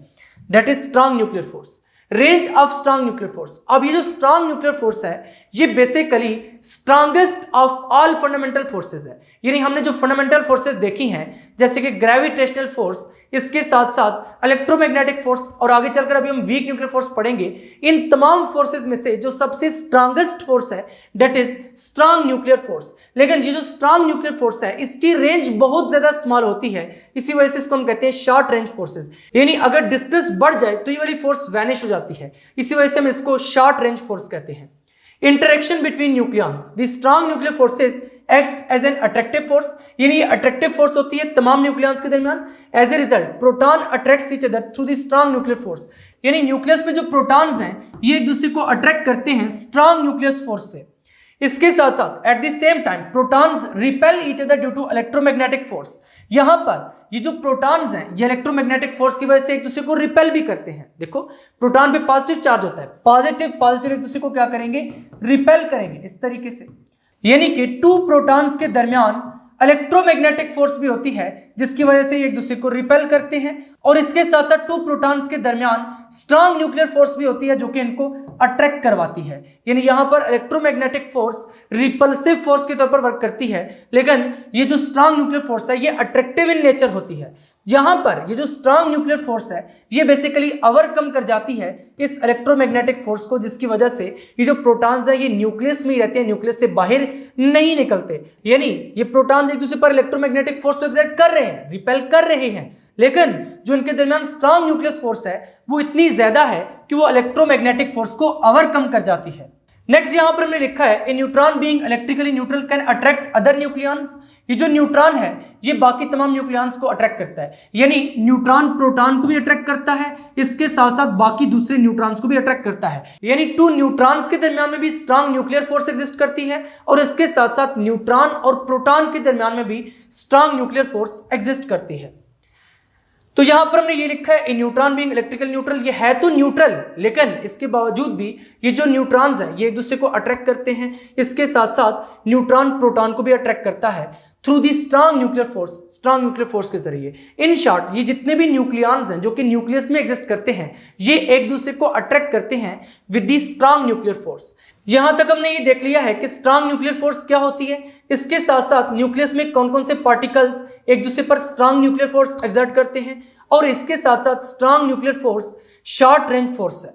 that is strong nuclear force. Range of strong nuclear force, अब ये जो स्ट्रांग न्यूक्लियर फोर्स है ये basically strongest of all fundamental forces है। यानी हमने जो फंडामेंटल फोर्सेस देखी हैं जैसे कि ग्रेविटेशनल फोर्स, इसके साथ साथ इलेक्ट्रोमैग्नेटिक फोर्स, और आगे चलकर अभी हम वीक न्यूक्लियर फोर्स पढ़ेंगे, इन तमाम फोर्सेस में से जो सबसे स्ट्रांगेस्ट फोर्स है that is strong nuclear force. लेकिन ये जो स्ट्रांग न्यूक्लियर फोर्स है इसकी रेंज बहुत ज्यादा स्मॉल होती है, इसी वजह से इसको हम कहते हैं शॉर्ट रेंज फोर्सेस। यानी अगर डिस्टेंस बढ़ जाए तो ये वाली फोर्स वैनिश हो जाती है, इसी वजह से हम इसको शॉर्ट रेंज फोर्स कहते हैं। Interaction between nucleons, the strong nuclear forces acts as an attractive force, यानी ये अट्रैक्टिव फोर्स होती है तमाम न्यूक्लियॉन्स के दरमियान। As a result proton attracts each other through the strong nuclear force, यानी न्यूक्लियस में जो प्रोटॉन्स हैं ये एक दूसरे को अट्रैक्ट करते हैं स्ट्रांग न्यूक्लियस फोर्स से। इसके साथ साथ at the same time protons repel each other due to electromagnetic force. यहां पर ये जो प्रोटॉन्स हैं ये इलेक्ट्रोमैग्नेटिक फोर्स की वजह से एक दूसरे को रिपेल भी करते हैं। देखो प्रोटॉन पे पॉजिटिव चार्ज होता है, पॉजिटिव पॉजिटिव एक दूसरे को क्या करेंगे, रिपेल करेंगे इस तरीके से। यानी कि 2 प्रोटॉन्स के दरमियान इलेक्ट्रोमैग्नेटिक फोर्स भी होती है जिसकी वजह से एक दूसरे को रिपेल करते हैं, और इसके साथ साथ 2 प्रोटॉन्स के दरमियान स्ट्रांग न्यूक्लियर फोर्स भी होती है जो कि इनको अट्रैक्ट करवाती है। यानी यहां पर इलेक्ट्रोमैग्नेटिक फोर्स रिपल्सिव फोर्स के तौर पर वर्क करती है, लेकिन ये जो स्ट्रांग न्यूक्लियर फोर्स है ये अट्रैक्टिव इन नेचर होती है। यहां पर ये जो स्ट्रांग न्यूक्लियर फोर्स है ये बेसिकली ओवरकम कर जाती है इस इलेक्ट्रोमैग्नेटिक फोर्स को, जिसकी वजह से ये जो प्रोटॉन्स है ये न्यूक्लियस में ही रहते हैं, न्यूक्लियस से बाहर नहीं निकलते। यानी ये प्रोटॉन्स एक दूसरे पर इलेक्ट्रोमैग्नेटिक फोर्स तो एक्सर्ट कर रहे हैं, रिपेल कर रहे हैं, लेकिन जो इनके दरमियान स्ट्रांग न्यूक्लियस फोर्स है वो इतनी ज्यादा है कि वो इलेक्ट्रोमैग्नेटिक फोर्स को ओवरकम कर जाती है। नेक्स्ट यहां पर हमने लिखा है a neutron being electrically neutral can attract other nucleons. ये जो न्यूट्रॉन है ये बाकी तमाम न्यूक्लियॉन्स को अट्रैक्ट करता है, यानी न्यूट्रॉन प्रोटॉन को भी अट्रैक्ट करता है, इसके साथ साथ बाकी दूसरे न्यूट्रॉन्स को भी अट्रैक्ट करता है। यानी 2 न्यूट्रॉन्स के दरमियान में भी स्ट्रांग न्यूक्लियर फोर्स एग्जिस्ट करती है, और इसके साथ साथ न्यूट्रॉन और प्रोटॉन के दरमियान में भी स्ट्रांग न्यूक्लियर फोर्स एग्जिस्ट करती है। तो यहां पर हमने ये लिखा है a neutron being electrical neutral, ये है तो न्यूट्रल लेकिन इसके बावजूद भी ये जो न्यूट्रॉन्स हैं ये एक दूसरे को अट्रैक्ट करते हैं, इसके साथ साथ न्यूट्रॉन प्रोटॉन को भी अट्रैक्ट करता है through the strong nuclear force, strong nuclear force के जरिए। इन शॉर्ट ये जितने भी न्यूक्लियॉन्स हैं जो कि न्यूक्लियस में एग्जिस्ट करते हैं ये एक दूसरे को अट्रैक्ट करते हैं with the strong nuclear force. यहां तक हमने ये देख लिया है कि स्ट्रांग न्यूक्लियर फोर्स क्या होती है, इसके साथ साथ न्यूक्लियस में कौन कौन से पार्टिकल्स एक दूसरे पर स्ट्रांग न्यूक्लियर फोर्स एक्सर्ट करते हैं, और इसके साथ साथ strong nuclear force short range force है।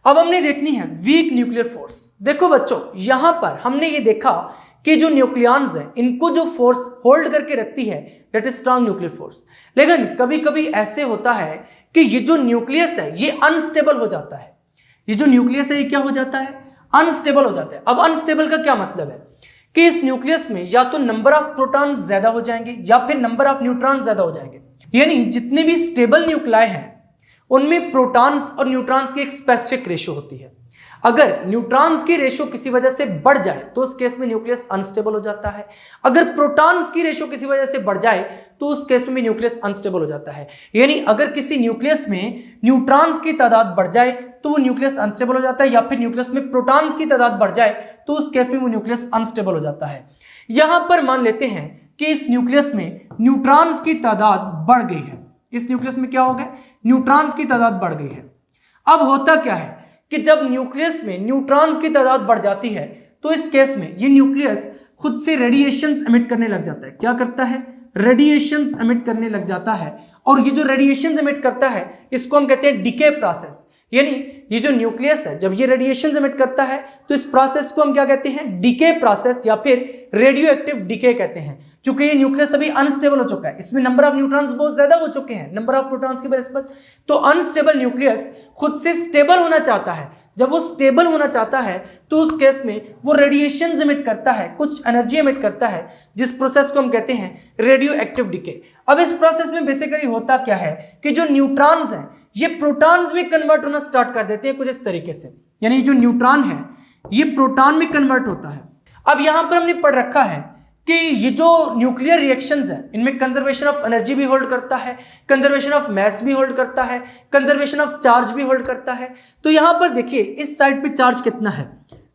अब हमने देखनी है वीक न्यूक्लियर फोर्स। देखो बच्चों यहां पर हमने ये देखा कि जो न्यूक्लियॉन्स हैं इनको जो फोर्स होल्ड करके रखती है that is strong nuclear force, लेकिन कभी कभी ऐसे होता है कि ये जो न्यूक्लियस है ये अनस्टेबल हो जाता है। ये जो न्यूक्लियस है ये क्या हो जाता है, अनस्टेबल हो जाता है। अब अनस्टेबल का क्या मतलब है कि इस न्यूक्लियस में या तो नंबर ऑफ प्रोटॉन ज्यादा हो जाएंगे या फिर नंबर ऑफ न्यूट्रॉन ज्यादा हो जाएंगे। यानी जितने भी स्टेबल न्यूक्लियाई हैं उनमें प्रोटॉन्स और न्यूट्रॉन्स की एक स्पेसिफिक रेशियो होती है। अगर न्यूट्रॉन्स की रेशियो किसी वजह से बढ़ जाए तो उस केस में न्यूक्लियस अनस्टेबल हो जाता है, अगर प्रोटॉन्स की रेशियो किसी वजह से बढ़ जाए तो उस केस में भी न्यूक्लियस अनस्टेबल हो जाता है। यानी अगर किसी न्यूक्लियस में न्यूट्रॉन्स की तादाद बढ़ जाए तो वो न्यूक्लियस अनस्टेबल हो जाता है, या फिर न्यूक्लियस में प्रोटॉन्स की तादाद बढ़ जाए तो उस केस में वो न्यूक्लियस अनस्टेबल हो जाता है। यहां पर मान लेते हैं कि इस न्यूक्लियस में न्यूट्रॉन्स की तादाद बढ़ गई है, इस न्यूक्लियस में क्या हो गया, न्यूट्रॉन्स की तादाद बढ़ गई है। अब होता क्या है कि जब न्यूक्लियस में न्यूट्रॉन्स की तादाद बढ़ जाती है तो इस केस में ये न्यूक्लियस खुद से रेडिएशंस एमिट करने लग जाता है। क्या करता है, रेडिएशंस एमिट करने लग जाता है, और ये जो रेडिएशंस एमिट करता है इसको हम कहते हैं डीके प्रोसेस। यानी ये जो न्यूक्लियस है जब ये रेडिएशंस एमिट करता है तो इस प्रोसेस को हम क्या कहते हैं, डीके प्रोसेस या फिर रेडियो एक्टिव डीके कहते हैं। क्योंकि ये न्यूक्लियस अभी अनस्टेबल हो चुका है, इसमें नंबर ऑफ न्यूट्रॉन्स बहुत ज्यादा हो चुके हैं नंबर ऑफ प्रोटॉन्स के बराबर। तो अनस्टेबल न्यूक्लियस खुद से स्टेबल होना चाहता है, जब वो स्टेबल होना चाहता है तो उस केस में वो रेडिएशंस एमिट करता है, कुछ एनर्जी एमिट करता है, जिस प्रोसेस को हम कहते हैं रेडियो एक्टिव डीके। अब इस प्रोसेस में बेसिकली होता क्या है कि जो न्यूट्रॉन्स हैं ये प्रोटॉन्स में कन्वर्ट होना स्टार्ट कर देते हैं कुछ इस तरीके से, यानी जो न्यूट्रॉन है ये प्रोटॉन में कन्वर्ट होता है। अब यहां पर हमने पढ़ रखा है कि ये जो न्यूक्लियर रिएक्शंस हैं इनमें कंजर्वेशन ऑफ एनर्जी भी होल्ड करता है, कंजर्वेशन ऑफ मास भी होल्ड करता है, कंजर्वेशन ऑफ चार्ज भी होल्ड करता है। तो यहां पर देखिए इस साइड पे चार्ज कितना है,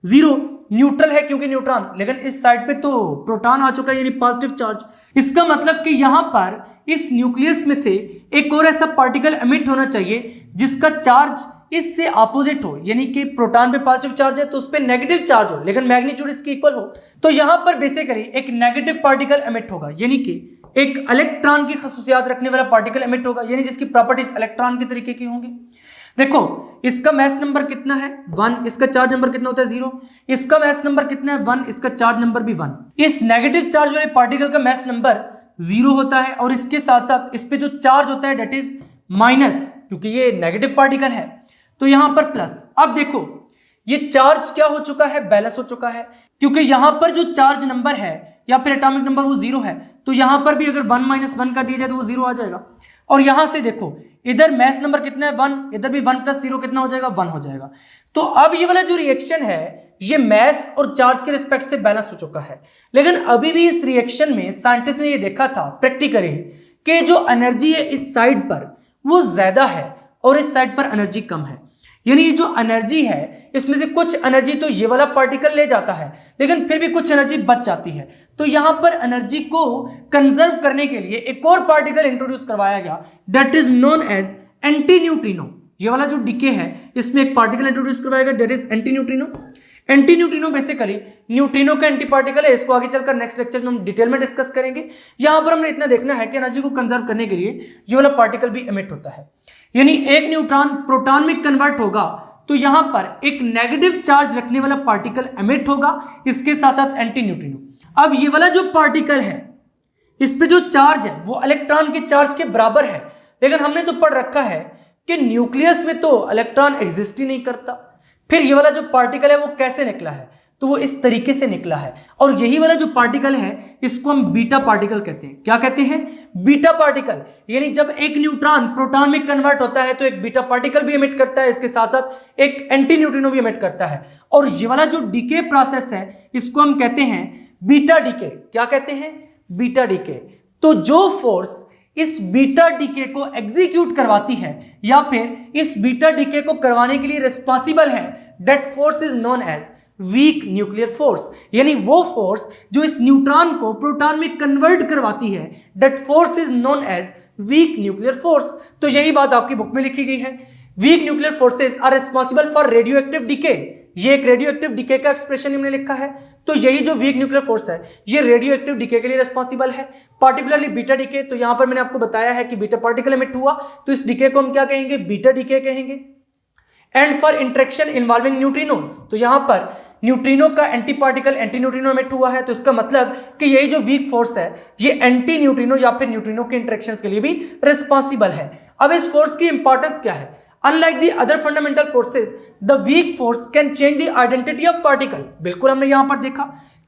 0, न्यूट्रल है क्योंकि न्यूट्रॉन, लेकिन इस साइड पे तो प्रोटॉन आ चुका है यानी पॉजिटिव चार्ज। इसका मतलब कि यहां पर इस न्यूक्लियस में से एक और ऐसा पार्टिकल एमिट होना चाहिए जिसका चार्ज इससे अपोजिट हो, यानी कि प्रोटॉन पे पॉजिटिव चार्ज है तो उस पे नेगेटिव चार्ज हो लेकिन मैग्नीट्यूड इसकी इक्वल हो। तो यहां पर बेसिकली एक नेगेटिव पार्टिकल एमिट होगा, यानी कि एक इलेक्ट्रॉन की खसूसियात रखने वाला पार्टिकल एमिट होगा, यानी जिसकी प्रॉपर्टीज इलेक्ट्रॉन के तरीके की होंगी। देखो इसका मैस नंबर कितना है 1, इसका चार्ज नंबर कितना होता है 0, इसका मैस नंबर कितना है 1, इसका चार्ज नंबर भी 1। इस नेगेटिव चार्ज वाले पार्टिकल का मैस नंबर 0 होता है और इसके साथ साथ इस पे जो चार्ज होता है डेट इज माइनस, क्योंकि ये नेगेटिव पार्टिकल है तो यहां पर प्लस। अब देखो ये चार्ज क्या हो चुका है, बैलेंस हो चुका है, क्योंकि यहां पर जो चार्ज नंबर है या फिर एटॉमिक नंबर वो 0 है, तो यहां पर भी अगर 1 - 1 कर दिया जाए तो वो 0 आ जाएगा। और यहां से देखो इधर मैस नंबर कितना है 1, इधर भी 1 + 0 कितना हो जाएगा 1 हो जाएगा। तो अब ये वाला जो रिएक्शन है ये मैस और चार्ज के रिस्पेक्ट से बैलेंस हो चुका है। लेकिन अभी भी इस रिएक्शन में साइंटिस्ट ने ये देखा था प्रैक्टिकली कि जो एनर्जी है इस साइड पर वो ज्यादा है और इस साइड पर एनर्जी कम है, यानी ये जो एनर्जी है इसमें से कुछ एनर्जी तो ये वाला पार्टिकल ले जाता है लेकिन फिर भी कुछ एनर्जी बच जाती है। तो यहां पर एनर्जी को कंजर्व करने के लिए एक और पार्टिकल इंट्रोड्यूस करवाया गया that is known as anti neutrino. ये वाला जो डीके है इसमें एक पार्टिकल इंट्रोड्यूस करवाया गया that is anti neutrino. Anti neutrino basically neutrino का एंटी पार्टिकल है, इसको आगे चलकर नेक्स्ट लेक्चर में हम डिटेल में डिस्कस करेंगे। यहां पर हमने इतना देखना है कि एनर्जी को कंजर्व करने के लिए ये वाला पार्टिकल भी एमिट होता है, यानी एक न्यूट्रॉन प्रोटॉन में कन्वर्ट होगा तो यहां पर एक नेगेटिव चार्ज रखने वाला पार्टिकल एमिट होगा, इसके साथ साथ एंटी न्यूट्रिनो। अब ये वाला जो पार्टिकल है इस पे जो चार्ज है वो इलेक्ट्रॉन के चार्ज के बराबर है, लेकिन हमने तो पढ़ रखा है कि न्यूक्लियस में तो इलेक्ट्रॉन एग्जिस्ट ही नहीं करता। फिर ये वाला जो पार्टिकल है वो कैसे निकला है, तो वो इस तरीके से निकला है। और यही वाला जो पार्टिकल है इसको हम बीटा पार्टिकल कहते हैं। क्या कहते हैं, बीटा पार्टिकल। यानी जब एक न्यूट्रॉन प्रोटॉन में कन्वर्ट होता है तो एक बीटा पार्टिकल भी एमिट करता है, इसके साथ साथ एक एंटी न्यूट्रिनो भी एमिट करता है। और ये वाला जो डीके प्रोसेस है इसको हम कहते हैं बीटा डीके। क्या कहते हैं, बीटा डीके। तो जो फोर्स इस बीटा डीके को एग्जीक्यूट करवाती है या फिर इस बीटा डीके को करवाने के लिए रिस्पॉन्सिबल है, that force is known as weak nuclear force. यानी वो फोर्स जो इस न्यूट्रॉन को प्रोटॉन में कन्वर्ट करवाती है, that force is known as weak nuclear force. तो यही बात आपकी बुक में लिखी गई है, weak nuclear forces are responsible for radioactive decay. ये एक रेडियो एक्टिव डीके का एक्सप्रेशन हमने लिखा है। तो यही जो वीक न्यूक्लियर फोर्स है ये रेडियो एक्टिव डीके के लिए रिस्पॉन्सिबल है, पार्टिकुलरली बीटा डीके। तो यहां पर मैंने आपको बताया है कि बीटा पार्टिकल एमिट हुआ तो इस डीके को हम क्या कहेंगे, बीटा डीके कहेंगे। And for interaction involving neutrinos, तो यहां पर न्यूट्रिनो का anti particle anti neutrino emit हुआ है, तो इसका मतलब कि यही जो वीक फोर्स है ये एंटी न्यूट्रिनो या फिर न्यूट्रिनो के इंटरेक्शंस के लिए भी रिस्पॉन्सिबल है। अब इस फोर्स की इंपॉर्टेंस क्या है, unlike the other fundamental forces the weak force can change the identity of particle. बिल्कुल हमने यहां पर देखा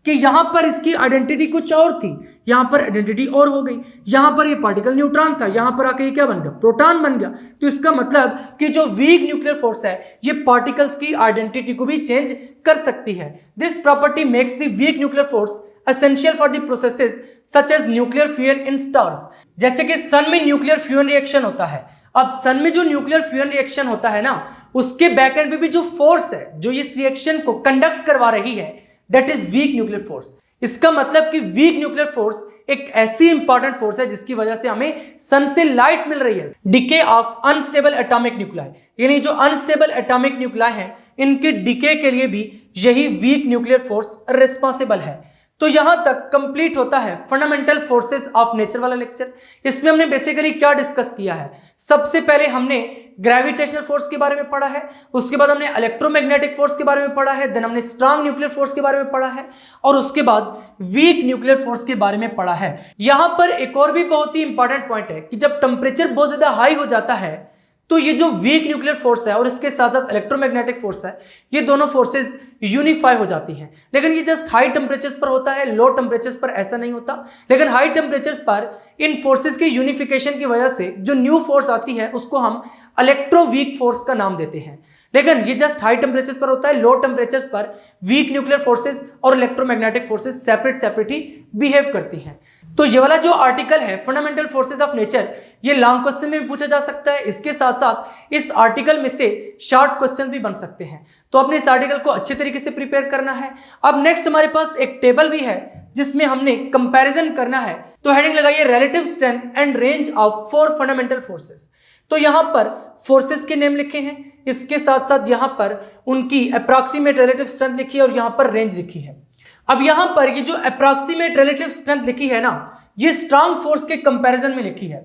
कि यहां पर इसकी आइडेंटिटी कुछ और थी, यहां पर आइडेंटिटी और हो गई। यहां पर ये पार्टिकल न्यूट्रॉन था, यहां पर आके ये क्या बन गया, प्रोटॉन बन गया। तो इसका मतलब कि जो वीक न्यूक्लियर फोर्स है ये पार्टिकल्स की आइडेंटिटी को भी चेंज कर सकती है। This property makes the weak nuclear force essential for the processes such as nuclear fusion in stars. जैसे कि सन में न्यूक्लियर फ्यूजन रिएक्शन होता है, अब सन में जो न्यूक्लियर फ्यूजन रिएक्शन होता है ना, उसके बैक एंड पे भी जो फोर्स है जो इस रिएक्शन को कंडक्ट करवा रही है, that is weak nuclear force. इसका मतलब कि वीक न्यूक्लियर फोर्स एक ऐसी इंपॉर्टेंट फोर्स है जिसकी वजह से हमें सन से लाइट मिल रही है। Decay of unstable atomic nuclei, यानी जो अनस्टेबल एटॉमिक न्यूक्लाई है इनके डिके के लिए भी यही वीक न्यूक्लियर फोर्स रिस्पॉन्सिबल है। तो यहां तक कंप्लीट होता है फंडामेंटल फोर्सेस ऑफ नेचर वाला लेक्चर। इसमें हमने बेसिकली क्या डिस्कस किया है? सबसे पहले हमने ग्रेविटेशनल फोर्स के बारे में पढ़ा है, उसके बाद हमने इलेक्ट्रोमैग्नेटिक फोर्स के बारे में पढ़ा है, देन हमने स्ट्रांग न्यूक्लियर फोर्स के बारे में पढ़ा है, और उसके बाद वीक न्यूक्लियर फोर्स के बारे में पढ़ा है। यहां पर एक और भी बहुत ही इंपॉर्टेंट पॉइंट है कि जब टेम्परेचर बहुत ज्यादा हाई हो जाता है तो ये जो वीक न्यूक्लियर फोर्स है और इसके साथ साथ इलेक्ट्रोमैग्नेटिक फोर्स है, ये दोनों फोर्सेस यूनिफाई हो जाती हैं। लेकिन ये जस्ट हाई टेम्परेचर्स पर होता है, लो टेम्परेचर्स पर ऐसा नहीं होता। लेकिन हाई टेम्परेचर्स पर इन फोर्सेस के यूनिफिकेशन की वजह से जो न्यू फोर्स आती है उसको हम इलेक्ट्रोवीक फोर्स का नाम देते हैं। लेकिन ये जस्ट हाई टेम्परेचर्स पर होता है, लो टेम्परेचर्स पर वीक न्यूक्लियर फोर्सेस और इलेक्ट्रोमैग्नेटिक फोर्सेस सेपरेट ही बिहेव करती हैं। तो ये वाला जो आर्टिकल है फंडामेंटल फोर्सेस ऑफ नेचर, ये लॉन्ग क्वेश्चन में भी पूछा जा सकता है। इसके साथ साथ इस आर्टिकल में से शॉर्ट क्वेश्चन भी बन सकते हैं। तो अपने इस आर्टिकल को अच्छे तरीके से प्रिपेयर करना है। अब नेक्स्ट हमारे पास एक टेबल भी है जिसमें हमने कंपैरिजन करना है। तो हेडिंग लगाइए relative strength and range of 4 fundamental forces. तो यहां पर फोर्सेस के नेम लिखे हैं, इसके साथ साथ यहां पर उनकी अप्रॉक्सीमेट रिलेटिव स्ट्रेंथ लिखी है और यहां पर रेंज लिखी है। अब यहां पर ये जो अप्रॉक्सीमेट रिलेटिव स्ट्रेंथ लिखी है ना, ये स्ट्रांग फोर्स के कंपैरिजन में लिखी है।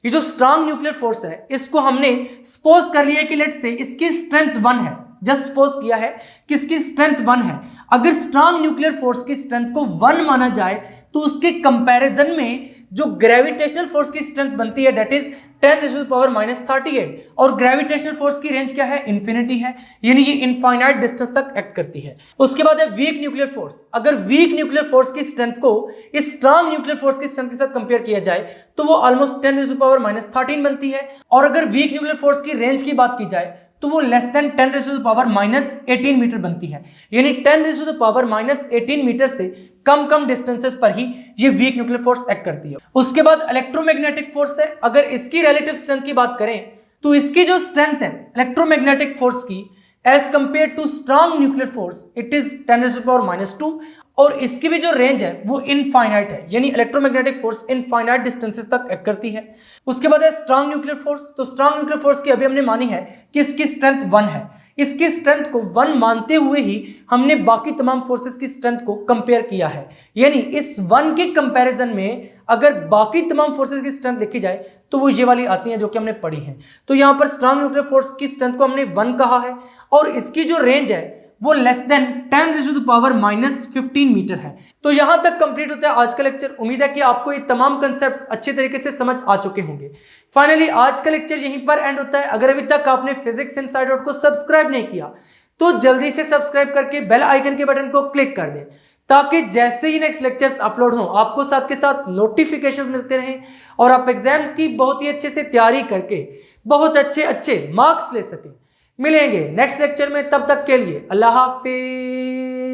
ये जो स्ट्रांग न्यूक्लियर फोर्स है इसको हमने सपोज कर लिया कि लेट्स से इसकी स्ट्रेंथ 1 है। जस्ट सपोज किया है कि इसकी स्ट्रेंथ 1 है। अगर स्ट्रांग न्यूक्लियर फोर्स की स्ट्रेंथ को 1 माना जाए तो उसके कंपैरिजन में जो ग्रेविटेशनल फोर्स की स्ट्रेंथ बनती है दैट इज 10⁻⁻38 और ग्रेविटेशनल फोर्स की रेंज क्या है? इन्फिनिटी है, यानी ये इनफाइनाइट डिस्टेंस तक एक्ट करती है। उसके बाद है वीक न्यूक्लियर फोर्स। अगर वीक न्यूक्लियर फोर्स की स्ट्रेंथ को इस स्ट्रांग न्यूक्लियर फोर्स की स्ट्रेंथ के साथ कंपेयर किया जाए तो वो ऑलमोस्ट 10⁻⁻13 बनती है। और अगर वीक न्यूक्लियर फोर्स की रेंज की बात की जाए तो वो लेस देन 10⁻⁻18 मीटर बनती है, यानी 10⁻⁻18 मीटर से कम डिस्टेंसेस पर ही ये वीक न्यूक्लियर फोर्स एक्ट करती है। उसके बाद इलेक्ट्रोमैग्नेटिक फोर्स है। अगर इसकी रिलेटिव स्ट्रेंथ की बात करें तो इसकी जो स्ट्रेंथ है इलेक्ट्रोमैग्नेटिक फोर्स की as compare to strong nuclear force it is 10⁻⁻2 और इसकी भी जो रेंज है वो इनफाइनाइट है, यानी इलेक्ट्रोमैग्नेटिक फोर्स इनफाइनाइट डिस्टेंसेस तक एक्ट करती है। उसके बाद है स्ट्रांग न्यूक्लियर फोर्स। तो स्ट्रांग न्यूक्लियर फोर्स की अभी हमने मानी है कि इसकी स्ट्रेंथ 1 है। इसकी स्ट्रेंथ को 1 मानते हुए ही हमने बाकी तमाम फोर्सेस की स्ट्रेंथ को कंपेयर किया है, यानी इस 1 के कंपैरिजन में अगर बाकी तमाम फोर्सेस की स्ट्रेंथ देखी जाए तो वो ये वाली आती हैं जो कि हमने पढ़ी है। तो यहां पर स्ट्रांग न्यूक्लियर फोर्स की स्ट्रेंथ को हमने 1 कहा है और इसकी जो रेंज है वो लेस देन 10⁻⁻15 मीटर है। तो यहां तक कंप्लीट होता है आज का लेक्चर। उम्मीद है कि आपको ये तमाम कंसेप्ट अच्छे तरीके से समझ आ चुके होंगे। फाइनली आज का लेक्चर यहीं पर एंड होता है। अगर अभी तक आपने फिजिक्स इनसाइड आउट को सब्सक्राइब नहीं किया तो जल्दी से सब्सक्राइब करके बेल आइकन के बटन को क्लिक कर दें ताकि जैसे ही नेक्स्ट लेक्चर्स अपलोड हों आपको साथ के साथ नोटिफिकेशन मिलते रहें और आप एग्जाम्स की बहुत ही अच्छे से तैयारी करके बहुत अच्छे मार्क्स ले सकें। मिलेंगे नेक्स्ट लेक्चर में, तब तक के लिए अल्लाह हाफिज।